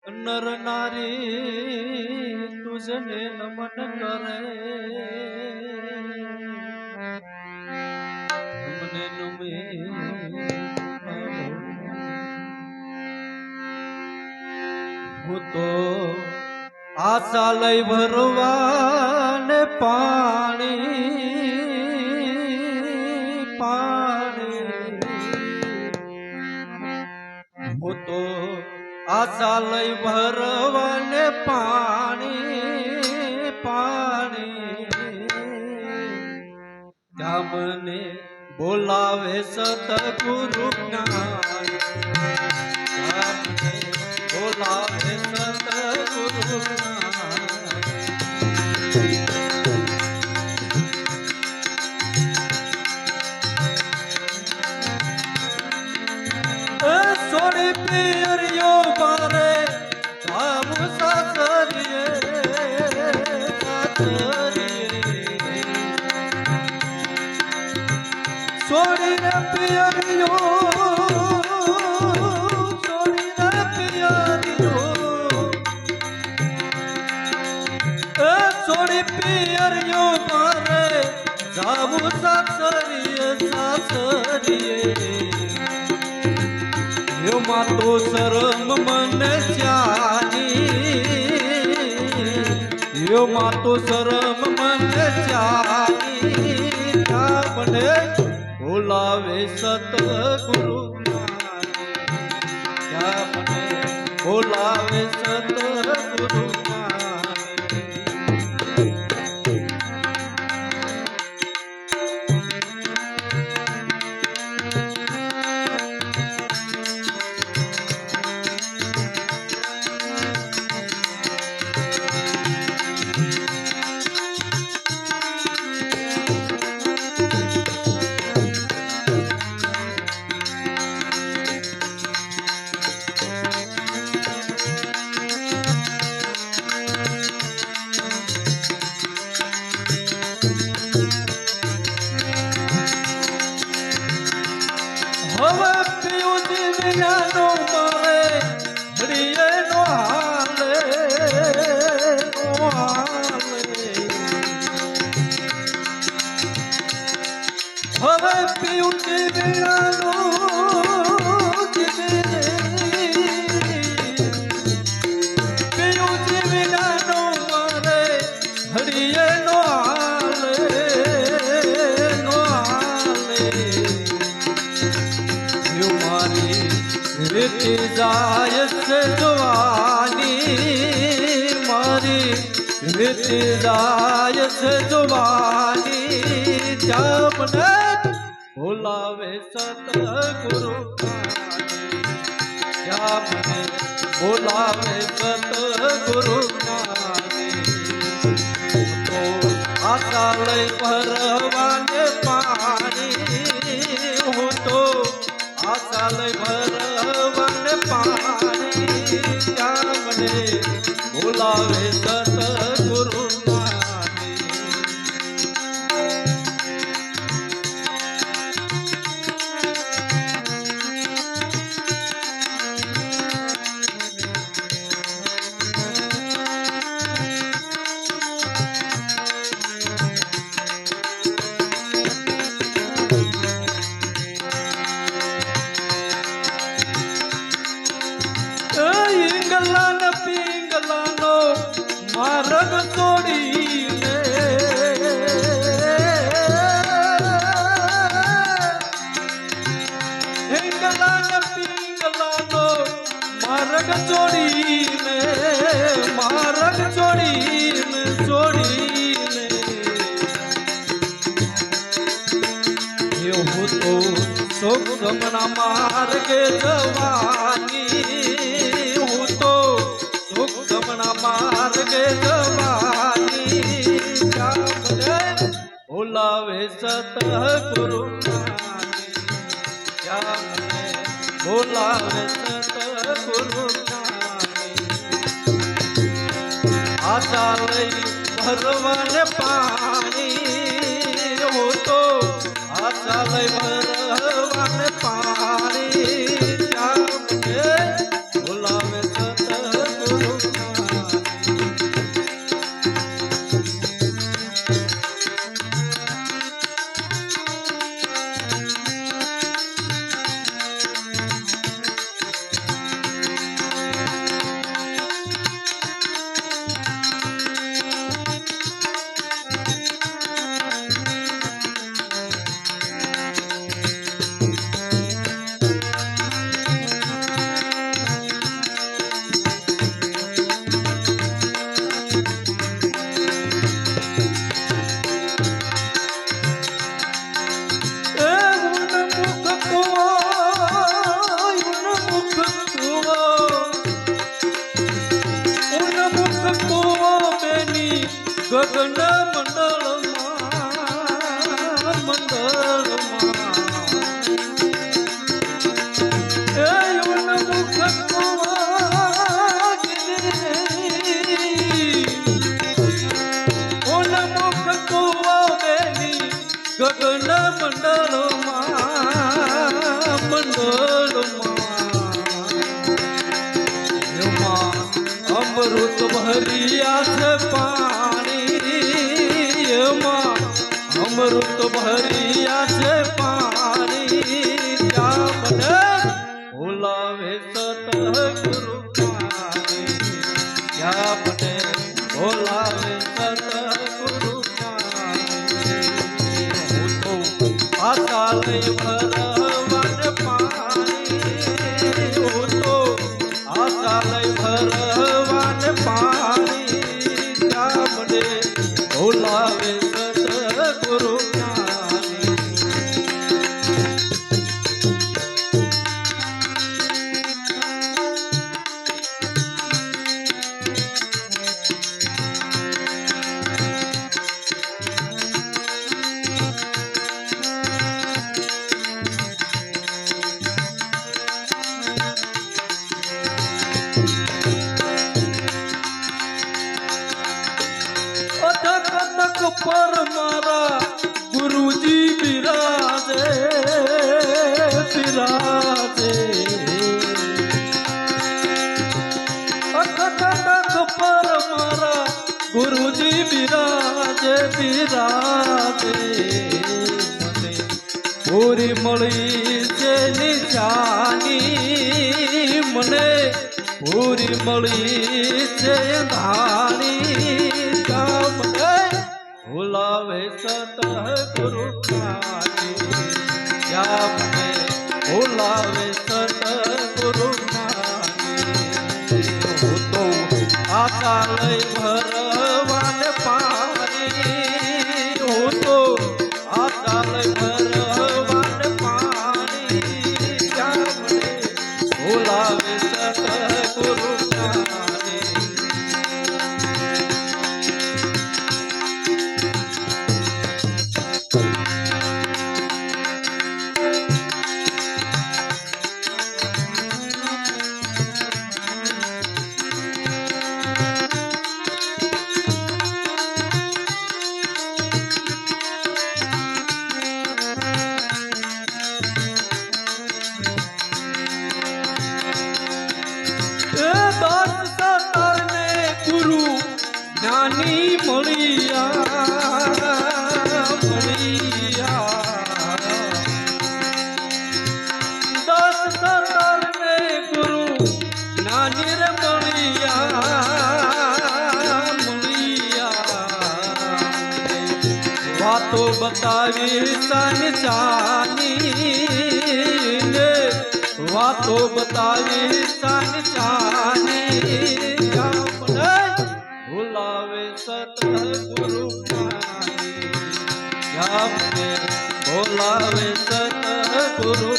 नर नारी तुझने नमन करे हमने नमे હું તો આશા લઈ ભરવાને પાણી હું તો આશા લઈ ભરવાને પાણી ત્યાં મને બોલાવે સતગુરુ જ્ઞાન બોલાવે સતગુરુ સોરી પિયરિયો મારે જામુ સાસરીએ સોરી રે પિયરિયો સોરી પિયરિયો મારે જામુ સાસરીએ માં તો શરમ મને ચાની માં તો શરમ મને ચાની મને બોલાવે સતગુરુ મને બોલાવે સતગુરુ હવે પિયુજી વિનાનો મારે હરિયે નો હાલે હવે પિયુજી વિનાનો પિયુજી વિનાનો મારે હરિયે નો रीति जाय से जुबानी मारी रीति जाय से जुबानी जामने बोलावे सतगुरु जामने बोलावे सतगुरु तो आशा लई भरवाने पानी हूँ तो आशा लई भरवाने पानी क्या મને બોલાવે સતગુરુ પિંગલાન પિંગલાનો માર્ગ છોડીને પિંગલાન પિંગલાનો માર્ગ છોડીને એવું તો સુખ ગમના માર્ગે જવાની ગમના માર્ગે જવાની મને બોલાવે સતગુરુ મને બોલાવે સતગુરુ આશા લઈ ભરવાને પાણી હું તો આશા લઈ ભરવાને પાણી બોલાવે સતગુરુ ગગન મંડળમાં એ યુન મુખ ગગન મંડળમાં અમૃત ભર્યા છે પાણી એમાં અમૃત ભર્યા છે પાણી ત્યાં મને બોલાવે સતગુરુ ત્યાં મને બોલાવે સતગુરુ આશા લઈ ભરવાન પાણી હું તો આશા લઈ ભરવાન પાણી ત્યાં મને બોલાવે સતગુરુ પર મારા ગુરુજી બિરાજે બિરાજે અખતક પર મારા ગુરુજી બિરાજે બિરાજે મને પૂરી મળી છે નિશાની મને પૂરી મળી છે ધાણી બોલાવે સતગુરુ ત્યાં મને બોલાવે સતગુરુ હું તો આશા લઈ ભરવાન પાણી હું તો આશા લઈ ભરવાન પાણી ત્યાં મને બોલાવે સતગુરુ જ્ઞાની મળિયા દસ સતર ને ગુરુ જ્ઞાની રે મળિયા વાતો બતાવી સાની ને વાતો બતાવી સાની બોલાવે સતગુરુ બોલાવે સતગુરુ